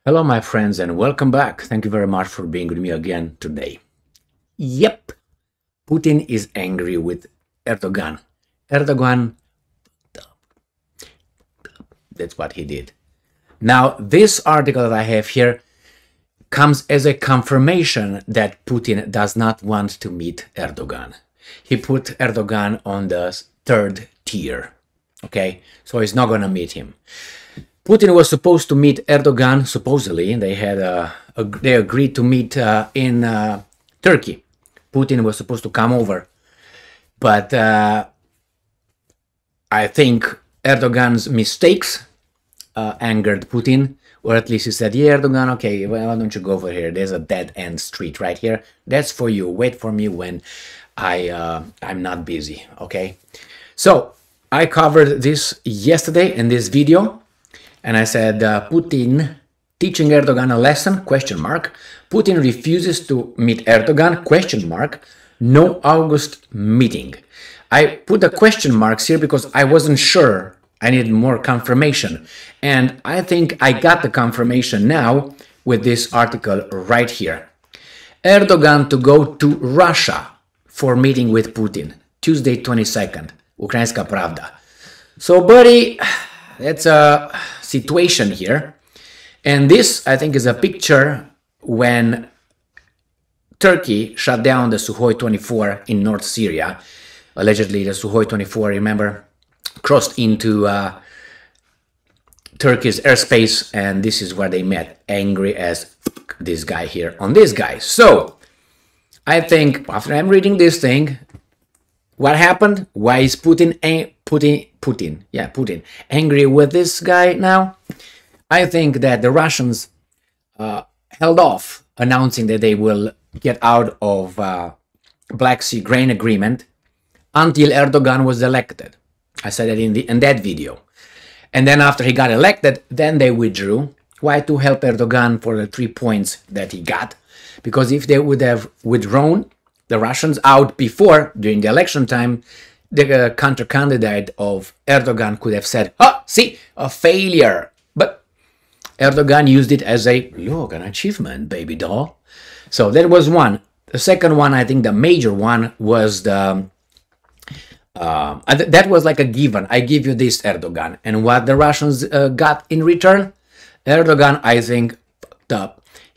Hello, my friends, and welcome back. Thank you very much for being with me again today. Yep, Putin is angry with Erdogan. Erdogan, that's what he did. Now, this article that I have here comes as a confirmation that Putin does not want to meet Erdogan. He put Erdogan on the third tier, okay? So he's not going to meet him. Putin was supposed to meet Erdogan, supposedly. They agreed to meet in Turkey. Putin was supposed to come over. But I think Erdogan's mistakes angered Putin, or at least he said, yeah, Erdogan, okay, well, why don't you go over here? There's a dead-end street right here. That's for you. Wait for me when I'm not busy, okay? So I covered this yesterday in this video. And I said, Putin teaching Erdogan a lesson, question mark. Putin refuses to meet Erdogan, question mark. No August meeting. I put the question marks here because I wasn't sure. I needed more confirmation. And I think I got the confirmation now with this article right here. Erdogan to go to Russia for meeting with Putin. Tuesday 22nd. Ukrainska Pravda. So, buddy, that's a situation here. And this, I think, is a picture when Turkey shut down the Sukhoi 24 in North Syria. Allegedly, the Sukhoi 24, remember, crossed into Turkey's airspace, and this is where they met, angry as this guy here on this guy. So, I think, after I'm reading this thing, what happened? Why is Putin angry with this guy now? I think that the Russians held off announcing that they will get out of Black Sea grain agreement until Erdogan was elected. I said that in that video. And then after he got elected, then they withdrew. Why? To help Erdogan for the 3 points that he got. Because if they would have withdrawn the Russians out before, during the election time, the counter-candidate of Erdogan could have said, see, a failure. But Erdogan used it as a, look, an achievement, baby doll. So that was one. The second one, I think the major one, was the, that was like a given. I give you this, Erdogan. And what the Russians got in return? Erdogan, I think,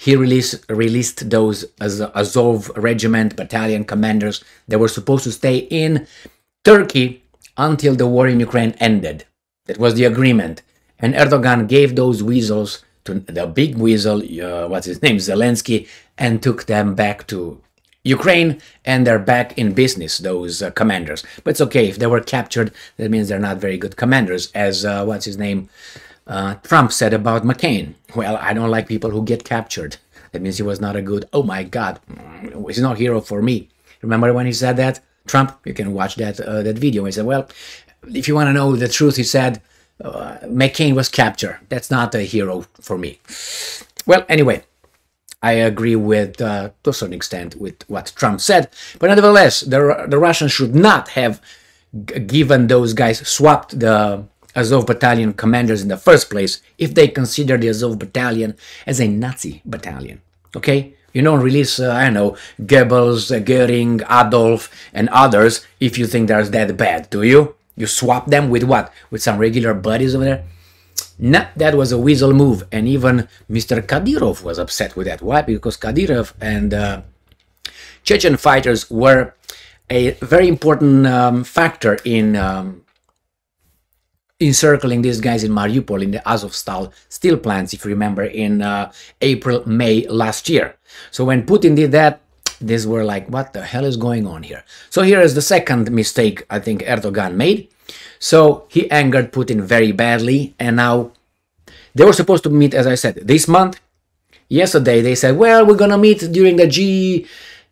he released those Azov regiment battalion commanders that were supposed to stay in Turkey until the war in Ukraine ended. That was the agreement. And Erdogan gave those weasels to the big weasel, what's his name, Zelensky, and took them back to Ukraine, and they're back in business, those commanders. But it's okay, if they were captured, that means they're not very good commanders, as, what's his name, Trump said about McCain. Well, I don't like people who get captured. That means he was not a good, oh my God, he's not a hero for me. Remember when he said that? Trump, you can watch that video. He said, well, if you want to know the truth, he said, McCain was captured. That's not a hero for me. Well, anyway, I agree with, to a certain extent, with what Trump said. But nevertheless, the Russians should not have given those guys, swapped the Azov battalion commanders in the first place if they consider the Azov battalion as a Nazi battalion. Okay? You don't release, I don't know, Goebbels, Goering, Adolf, and others if you think they're that bad, do you? You swap them with what? With some regular buddies over there? No, that was a weasel move, and even Mr. Kadyrov was upset with that. Why? Because Kadyrov and Chechen fighters were a very important factor in encircling these guys in Mariupol, in the Azovstal steel plants, if you remember, in April, May last year. So when Putin did that, these were like, what the hell is going on here? So here is the second mistake I think Erdogan made. So he angered Putin very badly, and now they were supposed to meet, as I said, this month. Yesterday they said, well, we're going to meet during the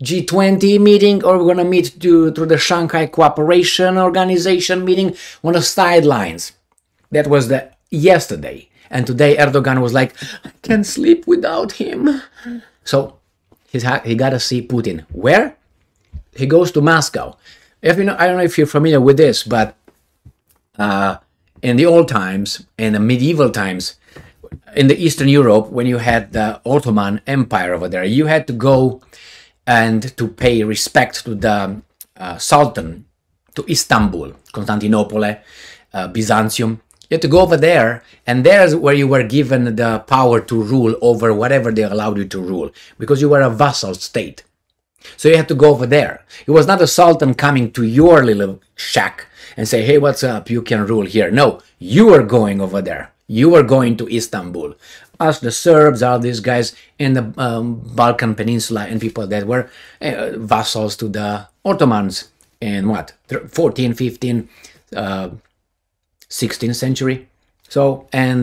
G20 meeting, or we're going to meet through the Shanghai Cooperation Organization meeting on the sidelines. That was the yesterday. And today Erdogan was like, I can't sleep without him. So he got to see Putin. Where? He goes to Moscow. If you know, I don't know if you're familiar with this, but in the old times, in the medieval times, in the Eastern Europe, when you had the Ottoman Empire over there, you had to go and to pay respect to the Sultan, to Istanbul, Constantinople, Byzantium. You had to go over there, and there's where you were given the power to rule over whatever they allowed you to rule, because you were a vassal state. So you had to go over there. It was not a sultan coming to your little shack and say, hey, what's up? You can rule here. No, you were going over there. You were going to Istanbul. Us, the Serbs, all these guys in the Balkan Peninsula, and people that were vassals to the Ottomans in what, 14, 15, 16th century. So, and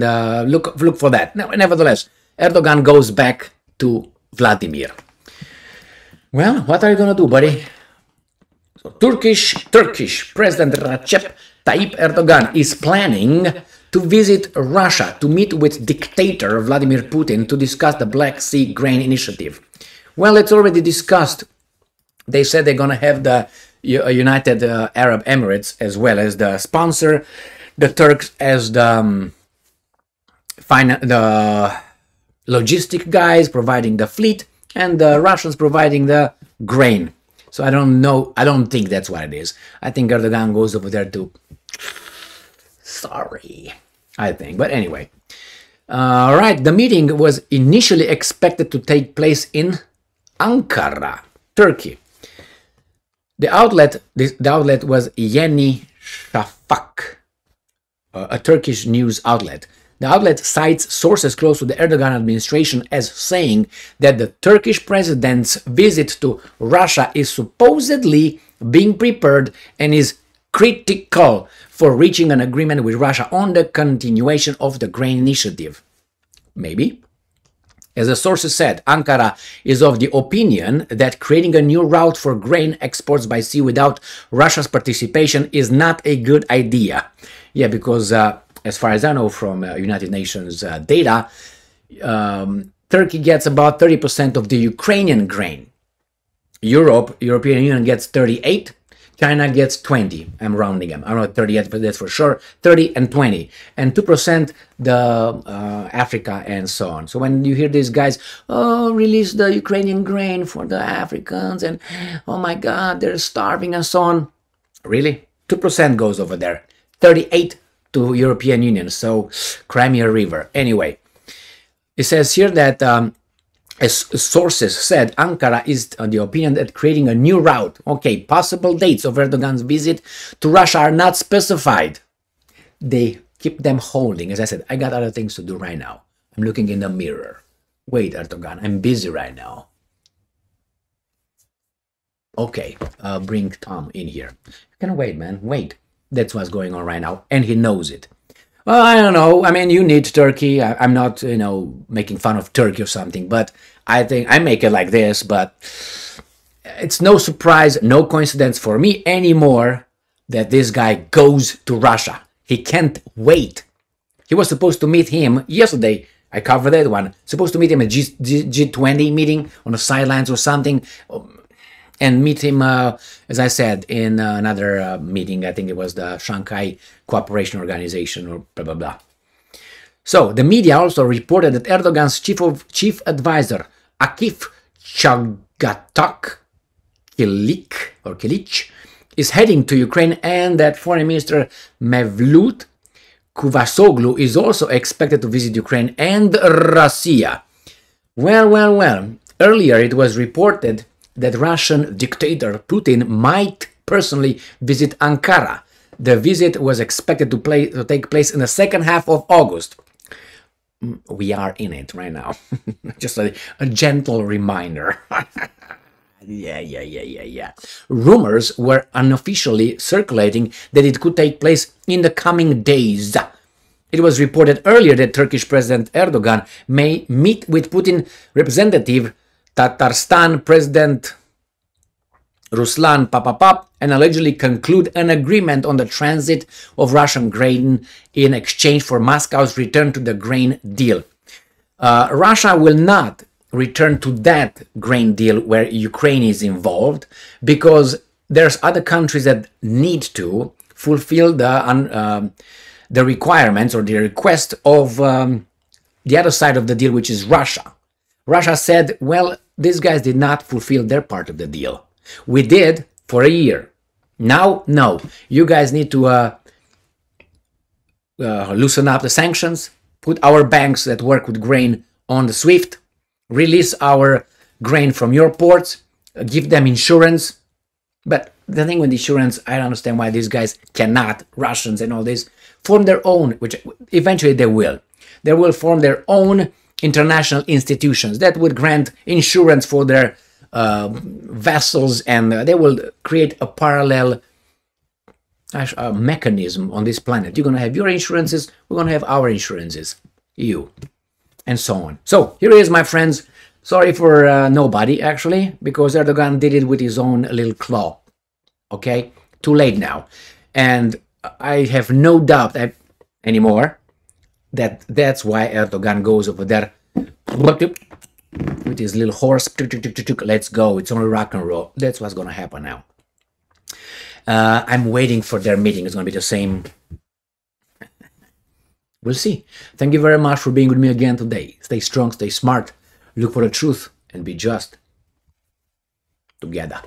look for that. Now, nevertheless, Erdogan goes back to Vladimir. Well, what are you gonna do, buddy? So, Turkish President Recep Tayyip Erdogan is planning to visit Russia to meet with dictator Vladimir Putin to discuss the Black Sea Grain Initiative. Well, it's already discussed. They said they're gonna have the United Arab Emirates as well as the sponsor, the Turks as the logistic guys providing the fleet, and the Russians providing the grain. So I don't know. I don't think that's what it is. I think Erdogan goes over there to... Sorry, I think. But anyway. All right. The meeting was initially expected to take place in Ankara, Turkey. The outlet was Yeni Shafak, a Turkish news outlet. The outlet cites sources close to the Erdogan administration as saying that the Turkish president's visit to Russia is supposedly being prepared and is critical for reaching an agreement with Russia on the continuation of the grain initiative. Maybe. As the sources said, Ankara is of the opinion that creating a new route for grain exports by sea without Russia's participation is not a good idea. Yeah, because as far as I know from United Nations data, Turkey gets about 30% of the Ukrainian grain. European Union gets 38%, China gets 20%. I'm rounding them. I don't know 38, but that's for sure. 30 and 20. And 2% the Africa and so on. So when you hear these guys, oh, release the Ukrainian grain for the Africans and oh my God, they're starving and so on. Really? 2% goes over there. 38 to European Union, so Crimea River. Anyway, it says here that as sources said, Ankara is of the opinion that creating a new route, okay, possible dates of Erdogan's visit to Russia are not specified. They keep them holding. As I said, I got other things to do right now. I'm looking in the mirror. Wait, Erdogan, I'm busy right now. Okay, bring Tom in here. You can wait, man, wait. That's what's going on right now, and he knows it. Well, I don't know. I mean, you need Turkey. I'm not, making fun of Turkey or something, but I think I make it like this, but it's no surprise, no coincidence for me anymore that this guy goes to Russia. He can't wait. He was supposed to meet him yesterday. I covered that one. Supposed to meet him at G20 meeting on the sidelines or something. And meet him, as I said, in another meeting. I think it was the Shanghai Cooperation Organization or blah, blah, blah. So, the media also reported that Erdogan's chief advisor, Akif Chagatak Kilic, is heading to Ukraine, and that Foreign Minister Mevlut Cavusoglu is also expected to visit Ukraine and Russia. Well. Earlier, it was reported that Russian dictator Putin might personally visit Ankara. The visit was expected to take place in the second half of August. We are in it right now. Just a gentle reminder. Yeah. Rumors were unofficially circulating that it could take place in the coming days. It was reported earlier that Turkish President Erdogan may meet with Putin representative Tatarstan President Ruslan Papapap and allegedly conclude an agreement on the transit of Russian grain in exchange for Moscow's return to the grain deal. Russia will not return to that grain deal where Ukraine is involved because there's other countries that need to fulfill the requirements or the request of the other side of the deal, which is Russia. Russia said, well, these guys did not fulfill their part of the deal. We did for a year. Now, no. You guys need to loosen up the sanctions, put our banks that work with grain on the SWIFT, release our grain from your ports, give them insurance. But the thing with insurance, I don't understand why these guys cannot, Russians and all this, form their own, which eventually they will. They will form their own international institutions that would grant insurance for their vessels, and they will create a parallel mechanism on this planet. You're going to have your insurances, we're going to have our insurances, you, and so on. So here is, my friends. Sorry for nobody, actually, because Erdogan did it with his own little claw. Okay? Too late now. And I have no doubt anymore that that's why Erdogan goes over there with his little horse. Let's go. It's only rock and roll. That's what's going to happen now. I'm waiting for their meeting. It's going to be the same. We'll see. Thank you very much for being with me again today. Stay strong, stay smart, look for the truth, and be just together.